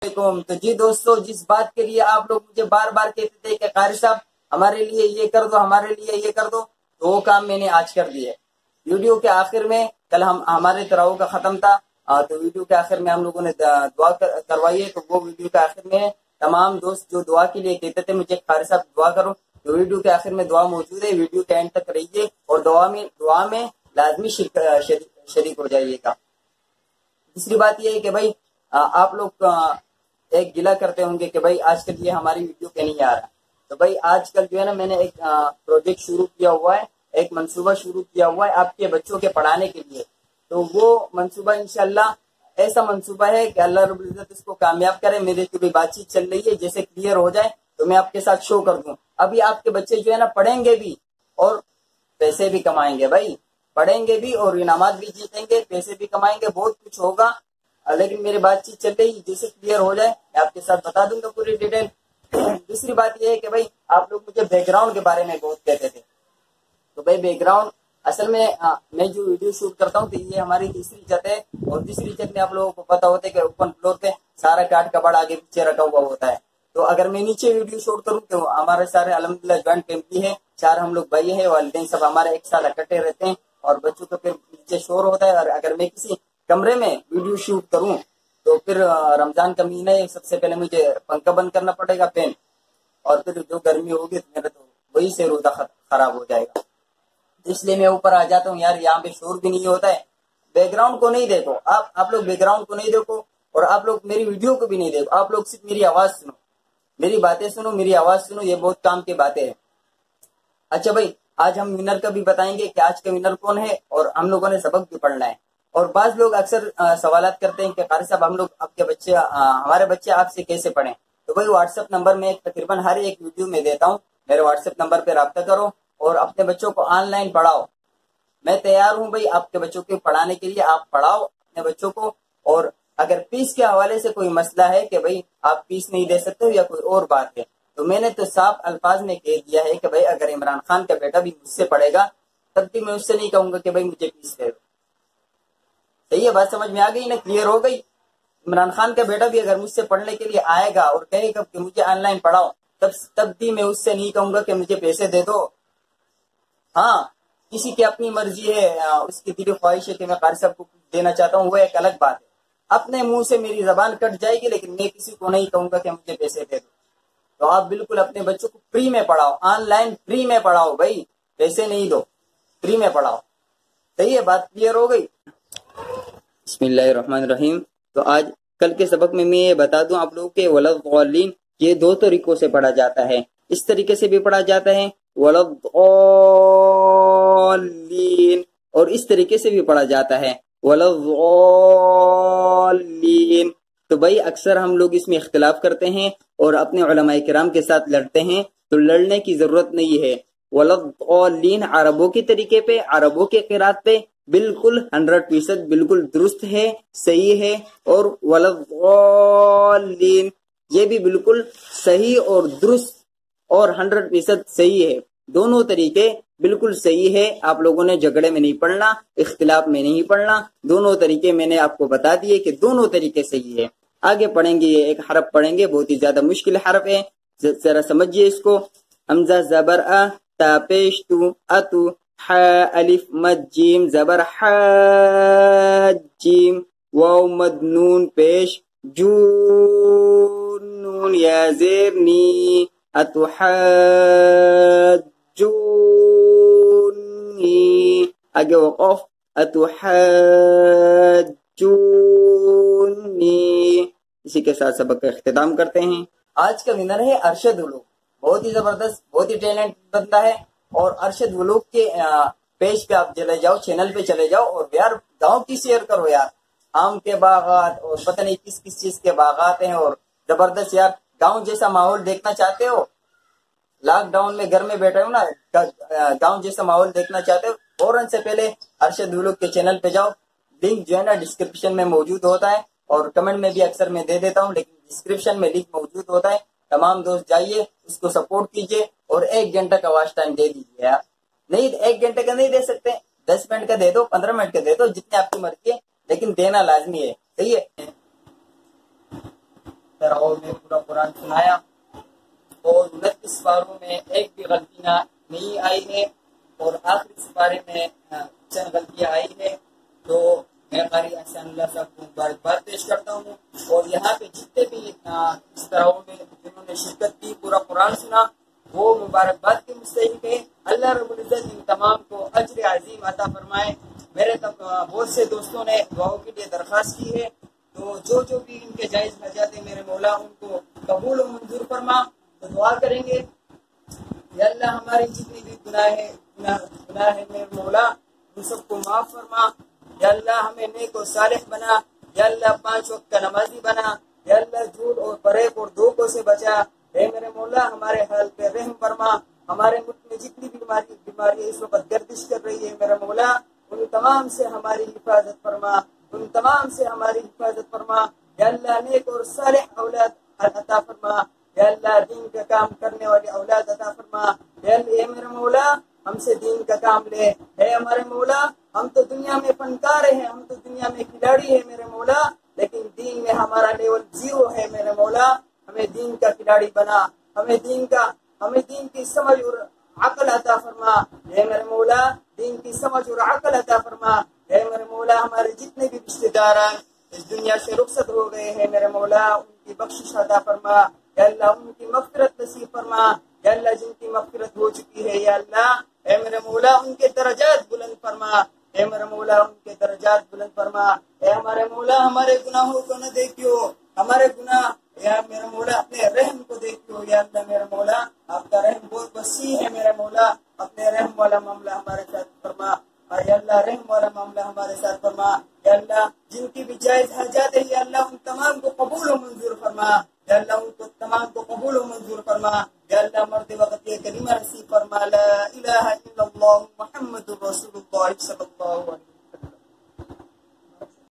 तो जी दोस्तों, जिस बात के लिए आप लोग मुझे बार बार कहते थे कि कारी साहब हमारे लिए ये कर दो, हमारे लिए ये कर दो, तो वो काम मैंने आज कर दिया। वीडियो के आखिर में कल हमारे तराऊ का खत्म था, तो वीडियो के आखिर में हम लोगों ने दुआ करवाई है। तो वो वीडियो के आखिर में तमाम दोस्त जो दुआ के लिए कहते थे मुझे कारी साहब दुआ करो, तो वीडियो के आखिर में दुआ मौजूद है। वीडियो के एंड तक रहिए और दुआ में लाजमी शरीक हो जाइएगा। दूसरी बात यह है कि भाई आप लोग एक गिला करते होंगे कि भाई आजकल ये हमारी वीडियो पे नहीं आ रहा। तो भाई आजकल जो है ना, मैंने एक प्रोजेक्ट शुरू किया हुआ है, एक मंसूबा शुरू किया हुआ है आपके बच्चों के पढ़ाने के लिए। तो वो मंसूबा इंशाल्लाह ऐसा मंसूबा है कि अल्लाह रब्बुल इज्जत इसको कामयाब करे। मेरे तो भी बातचीत चल रही है, जैसे क्लियर हो जाए तो मैं आपके साथ शो कर दूं। अभी आपके बच्चे जो है ना पढ़ेंगे भी और पैसे भी कमाएंगे। भाई पढ़ेंगे भी और इनामात भी जीतेंगे, पैसे भी कमाएंगे, बहुत कुछ होगा। लेकिन मेरी बातचीत चल रही, जैसे क्लियर हो जाए मैं आपके साथ बता दूंगा पूरी डिटेल। दूसरी बात यह है कि भाई आप लोग मुझे बैकग्राउंड के बारे में बहुत कहते थे। तो भाई बैकग्राउंड असल में मैं जो वीडियो शूट करता हूँ तो ये हमारी तीसरी छत है, और तीसरी छत में आप लोगों को पता होता है कि ओपन फ्लोर पे सारा काट कबाड़ आगे पीछे रखा हुआ होता है। तो अगर मैं नीचे वीडियो शूट करूँ तो हमारे सारे अल्हम्दुलिल्लाह ज्वाइंट फैमिली है, 4 हम लोग भाई है, वालिदैन सब हमारे एक साथ इकट्ठे रहते हैं और बच्चों का फिर नीचे शोर होता है। और अगर मैं किसी कमरे में वीडियो शूट करूं तो फिर रमजान का महीना है, सबसे पहले मुझे पंखा बंद करना पड़ेगा फैन, और फिर जो गर्मी होगी तो मेरा तो वही से रोजा खराब हो जाएगा। इसलिए मैं ऊपर आ जाता हूँ यार, यहाँ पे शोर भी नहीं होता है। बैकग्राउंड को नहीं देखो आप लोग बैकग्राउंड को नहीं देखो, और आप लोग मेरी वीडियो को भी नहीं देखो। आप लोग सिर्फ मेरी आवाज सुनो, मेरी बातें सुनो, मेरी आवाज सुनो, ये बहुत काम की बातें हैं। अच्छा भाई, आज हम विनर का भी बताएंगे कि आज का विनर कौन है, और हम लोगों ने सबक भी पढ़ना है। और बाज लोग अक्सर सवालात करते हैं कि कारी साहब हम लोग आपके बच्चे हमारे बच्चे आपसे कैसे पढ़ें। तो भाई व्हाट्सएप नंबर में तकरीबन हर एक वीडियो में देता हूँ, मेरे व्हाट्सएप नंबर पे राब्ता करो और अपने बच्चों को ऑनलाइन पढ़ाओ। मैं तैयार हूँ भाई आपके बच्चों को पढ़ाने के लिए, आप पढ़ाओ अपने बच्चों को। और अगर फीस के हवाले से कोई मसला है कि भाई आप फीस नहीं दे सकते हो या कोई और बात है, तो मैंने तो साफ अल्फाज में कह दिया है कि भाई अगर इमरान खान का बेटा भी मुझसे पढ़ेगा तब भी मैं उससे नहीं कहूंगा कि भाई मुझे फीस दे दो। सही है, बात समझ में आ गई ना, क्लियर हो गई। इमरान खान का बेटा भी अगर मुझसे पढ़ने के लिए आएगा और कहेगा कि मुझे ऑनलाइन पढ़ाओ, तब भी मैं उससे नहीं कहूंगा कि मुझे पैसे दे दो। हाँ, किसी की अपनी मर्जी है, उसकी दिली ख्वाहिश है कि मैं कारी साहब को देना चाहता हूँ, वो एक अलग बात है। अपने मुंह से मेरी जबान कट जाएगी, लेकिन मैं किसी को नहीं कहूंगा कि मुझे पैसे दे दो। तो आप बिल्कुल अपने बच्चों को फ्री में पढ़ाओ, ऑनलाइन फ्री में पढ़ाओ भाई, पैसे नहीं दो, फ्री में पढ़ाओ। सही है, बात क्लियर हो गई। बिस्मिल्लाहिर्रहमानिर्रहीम। तो आज कल के सबक में मैं ये बता दूं आप लोगों के वलद्दॉलीन ये 2 तरीकों से पढ़ा जाता है। इस तरीके से भी पढ़ा जाता है वलद्दॉलीन, और इस तरीके से भी पढ़ा जाता है वलद्दॉलीन। तो भाई अक्सर हम लोग इसमें इख्तिलाफ करते हैं और अपने उलमाए किराम के साथ लड़ते हैं, तो लड़ने की जरूरत नहीं है। वलद्दॉलीन अरबों के तरीके पे, अरबों के क़िरात पे बिल्कुल 100% बिल्कुल दुरुस्त है, सही है। और वलद्दॉलीन ये भी बिल्कुल सही और दुरुस्त और 100% सही है। दोनों तरीके बिल्कुल सही है। आप लोगों ने झगड़े में नहीं पढ़ना, इख्तिलाफ में नहीं पढ़ना, दोनों तरीके मैंने आपको बता दिए कि दोनों तरीके सही है। आगे पढ़ेंगे, ये एक हरफ पढ़ेंगे, बहुत ही ज्यादा मुश्किल हरफ है, जरा समझिए इसको। हमजा जबर अ, ता पेश तू, अतु, ह अलिफ मद जीम जबर ह जीम, वाव मद नून पेश जू नून या जेर नी, अतुहज्जूनी, आगे वक़फ़ अतुहज्जूनी। इसी के साथ सबक का इख्तिताम करते हैं। आज का विनर है अरशद उलूग, बहुत ही जबरदस्त, बहुत ही टैलेंट बंदा है। और अरशद उलूग के पेज पे आप चले जाओ, चैनल पे चले जाओ और यार गाँव की शेयर करो यार। आम के बागात और पता नहीं किस किस चीज के बागात हैं, और जबरदस्त यार गांव जैसा माहौल देखना चाहते हो, लॉकडाउन में घर में बैठे हो ना, गांव जैसा माहौल देखना चाहते हो, फौरन से पहले अरशद उलूग के चैनल पे जाओ। लिंक जो है ना डिस्क्रिप्शन में मौजूद होता है, और कमेंट में भी अक्सर मैं दे देता हूँ, लेकिन डिस्क्रिप्शन में लिंक मौजूद होता है। तमाम दोस्त जाइए, उसको सपोर्ट कीजिए और 1 घंटा का वॉच टाइम दे दीजिए यार। नहीं 1 घंटे का नहीं दे सकते, 10 मिनट का दे दो, 15 मिनट का दे दो, जितने आपकी मर्जी है, लेकिन देना लाजमी है। सही है। तराओ में पूरा कुरान सुनाया और 29 पारों में एक भी गलती नहीं आई है और आखिरी सिपारे में चंद गलतियां आई है। तो मैं कारी अहसान अल्लाह साहब को मुबारकबाद पेश करता हूँ और यहाँ पे जितने भी इस तराओ में जिन्होंने शिरकत की, पूरा कुरान सुना, वो मुबारकबाद के मुस्तहिक है। अल्लाह रब्बुल इज्जत इन तमाम को अज्र अजीम अता फरमाए। मेरे बहुत से दोस्तों ने दुआओं के लिए दरख्वास्त की है, तो जो भी इनके जायज़ हाजात है मेरे मौला उनको कबूल और मंजूर फरमा। तो दुआ करेंगे, या अल्लाह हमारी जितनी भी गुनाह है मेरे मौला उन सबको माफ़ फरमा। या अल्लाह हमें नेक और सालिह बना। या अल्लाह 5 वक्त का नमाजी बना। या अल्लाह झूठ और फरेब और धोखों से बचा। हे मेरे मौला हमारे हाल पे रहम फरमा। हमारे मुल्क में जितनी भी बीमारी इस वक्त गर्दिश कर रही है मेरे मौला उन तमाम से हमारी हिफाजत फरमा, उन तमाम से हमारी हिफाजत फरमा। या अल्लाह नेक और सालिह औलाद अता फरमा। या अल्लाह दीन का काम करने वाली औलाद अता फरमा। या मेरे मौला हमसे दीन का काम ले। है हमारे मौला हम तो दुनिया में फनकार हैं, हम तो दुनिया में खिलाड़ी है मेरे मौला, लेकिन दीन में हमारा लेवल 0 है मेरे मौला। हमें दीन का खिलाड़ी बना, हमें दीन की समझ और अकल अता फरमा। हे मेरे मौला दीन की समझ और अकल अता फरमा। हे मेरे मौला हमारे जितने भी रिश्तेदार इस दुनिया से रुखसत हो गए हैं मेरे मौला उनकी बख्शिश अता फरमा। या अल्लाह उनकी मग़फ़िरत नसीब फरमा। या अल्लाह जिनकी मग़फ़िरत हो चुकी है या अल्लाह हे मेरे मौला उनके दर्जात बुलंद फरमा। हे मेरे मौला उनके दर्जात बुलंद फरमा। हे हमारे मौला हमारे गुनाहों को न देखियो, हमारे गुनाह या मेरे मौला अपने रहम को देखियो। या अल्लाह मेरे मौला आपका रहम बहुत वसी है मेरे मौला, अपने रहम वाला मामला हमारे साथ फरमा। या अल्लाह रहम वाला मामला हमारे साथ फरमा। या अल्लाह जिनकी भी जायज़ हाजात है या अल्लाह उन तमाम को कबूल और मंजूर फरमा। या अल्लाह उनको तमाम को कबूल और मंजूर फरमा। या अल्लाह मर्द वक्त ये कलीमा नसीब फरमा, ला इलाहा इल्लल्लाह मुहम्मदुर रसूलुल्लाह सल्लल्लाहु अलैहि